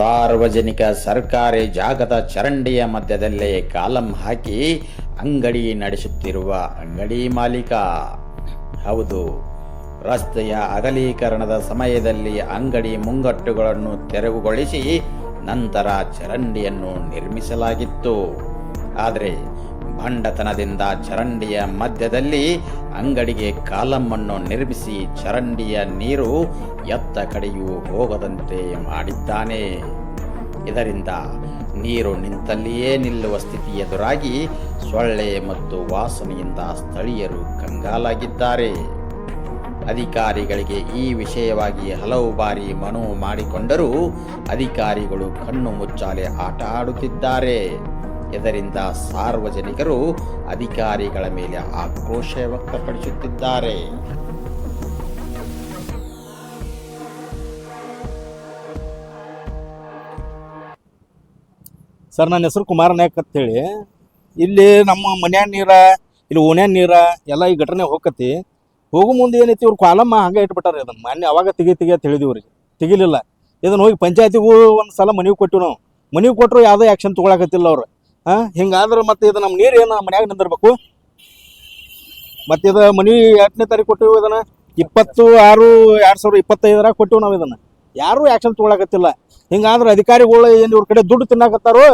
ಸಾರ್ವಜನಿಕ ಸರ್ಕಾರಿ ಜಾಗದ ಚರಂಡಿಯ ಮಧ್ಯದಲ್ಲೇ ಕಾಲಂ ಹಾಕಿ ಅಂಗಡಿ ನಡೆಸುತ್ತಿರುವ ಅಂಗಡಿ ಮಾಲೀಕ. ಹೌದು, ರಸ್ತೆಯ ಅಗಲೀಕರಣದ ಸಮಯದಲ್ಲಿ ಅಂಗಡಿ ಮುಂಗಟ್ಟುಗಳನ್ನು ತೆರವುಗೊಳಿಸಿ ನಂತರ ಚರಂಡಿಯನ್ನು ನಿರ್ಮಿಸಲಾಗಿತ್ತು. ಆದರೆ ಭಂಡತನದಿಂದ ಚರಂಡಿಯ ಮಧ್ಯದಲ್ಲಿ ಅಂಗಡಿಗೆ ಕಾಲಮ್ಮನ್ನು ನಿರ್ಮಿಸಿ ಚರಂಡಿಯ ನೀರು ಎತ್ತ ಕಡೆಯೂ ಹೋಗದಂತೆ ಮಾಡಿದ್ದಾನೆ. ಇದರಿಂದ ನೀರು ನಿಂತಲ್ಲಿಯೇ ನಿಲ್ಲುವ ಸ್ಥಿತಿ ಎದುರಾಗಿ ಸೊಳ್ಳೆ ಮತ್ತು ವಾಸನೆಯಿಂದ ಸ್ಥಳೀಯರು ಕಂಗಾಲಾಗಿದ್ದಾರೆ. ಅಧಿಕಾರಿಗಳಿಗೆ ಈ ವಿಷಯವಾಗಿ ಹಲವು ಬಾರಿ ಮನವಿ ಮಾಡಿಕೊಂಡರೂ ಅಧಿಕಾರಿಗಳು ಕಣ್ಣು ಮುಚ್ಚಾಲೆ ಆಟ ಆಡುತ್ತಿದ್ದಾರೆ. ಇದರಿಂದ ಸಾರ್ವಜನಿಕರು ಅಧಿಕಾರಿಗಳ ಮೇಲೆ ಆಕ್ರೋಶ ವ್ಯಕ್ತಪಡಿಸುತ್ತಿದ್ದಾರೆ. ಸರ್, ನನ್ನ ಹೆಸರು ಕುಮಾರ ನಾಯಕ್ ಅಂತೇಳಿ. ಇಲ್ಲಿ ನಮ್ಮ ಮನ್ಯಾನ ನೀರ, ಇಲ್ಲಿ ಓಣ್ಯಾನ ನೀರ ಎಲ್ಲ ಈ ಘಟನೆ ಹೋಗತಿ. ಹೋಗೋ ಮುಂದೆ ಏನೈತಿ, ಇವ್ರು ಕಾಲಮ್ಮ ಹಂಗೆ ಇಟ್ಬಿಟ್ಟಾರೆ. ಅದನ್ನು ಮೊನ್ನೆ ಅವಾಗ ತೆಗಿ ಅಂತ ಹೇಳಿದ್ವಿ ರೀ, ತೆಗಿಲಿಲ್ಲ. ಇದನ್ನು ಹೋಗಿ ಪಂಚಾಯತಿಗೂ ಒಂದು ಸಲ ಮನವಿ ಕೊಟ್ಟಿವಿ ನಾವು. ಮನವಿ ಕೊಟ್ಟರು ಯಾವುದೇ ಆ್ಯಕ್ಷನ್ ತೊಗೊಳಕತ್ತಿಲ್ಲ ಅವ್ರು. ಹಿಂಗಾದ್ರೆ ಮತ್ತೆ ಇದು ನಮ್ಮ ನೀರು ಏನು ಮನ್ಯಾಗ ನಿಂದಿರ್ಬೇಕು? ಮತ್ತು ಇದು ಮನವಿ 8ನೇ ತಾರೀಕು ಕೊಟ್ಟಿವಿ. ಇದನ್ನು 26/2025 ಕೊಟ್ಟಿವಿ ನಾವು. ಇದನ್ನು ಯಾರೂ ಆ್ಯಕ್ಷನ್ ತೊಗೊಳಕತ್ತಿಲ್ಲ. ಹಿಂಗಾದ್ರೆ ಅಧಿಕಾರಿಗಳು ಏನು ಇವ್ರ ಕಡೆ ದುಡ್ಡು ತಿನ್ನಾಕತ್ತಾರೋ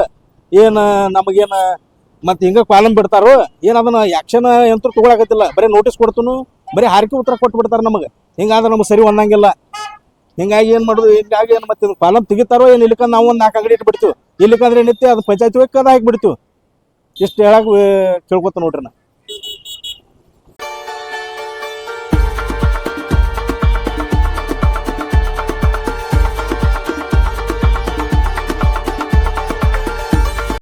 ಏನು, ನಮಗೇನು ಮತ್ತು ಹಿಂಗೆ ಕಾಲಂ ಬಿಡ್ತಾರೋ ಏನು, ಅದನ್ನು ಆ್ಯಕ್ಷನ್ ಎಂತೂ ತೊಗೊಳಕತ್ತಿಲ್ಲ. ಬರೀ ನೋಟಿಸ್ ಕೊಡ್ತನು, ಬರೀ ಹಾರಿಕೆ ಉತ್ತರ ಕೊಟ್ಟು ಬಿಡ್ತಾರೆ ನಮಗೆ. ಹಿಂಗಾದ್ರೆ ನಮಗೆ ಸರಿ ಅನ್ನಂಗಿಲ್ಲ. ಹಿಂಗಾಗಿ ಏನು ಮಾಡೋದು? ಹಿಂಗಾಗಿ ಏನು ಮತ್ತೆ ಕಾಲಂ ತೆಗಿತಾರೋ ಏನು, ಇಲ್ಲಿಕಂದ್ರೆ ನಾವು ಒಂದು 4 ಅಂಗಡಿ ಇಟ್ಬಿಡ್ತೀವಿ. ಇಲ್ಲಿಕಂದ್ರೆ ಏನೈತಿ, ಅದು ಪಂಚಾಯತಿ ಹೋಗಿ ಕದ ಹಾಕಿಬಿಡ್ತೀವಿ. ಇಷ್ಟು ಹೇಳಕ್ಕೆ ಕೇಳ್ಕೊತ ನೋಡ್ರಿ ನಾ.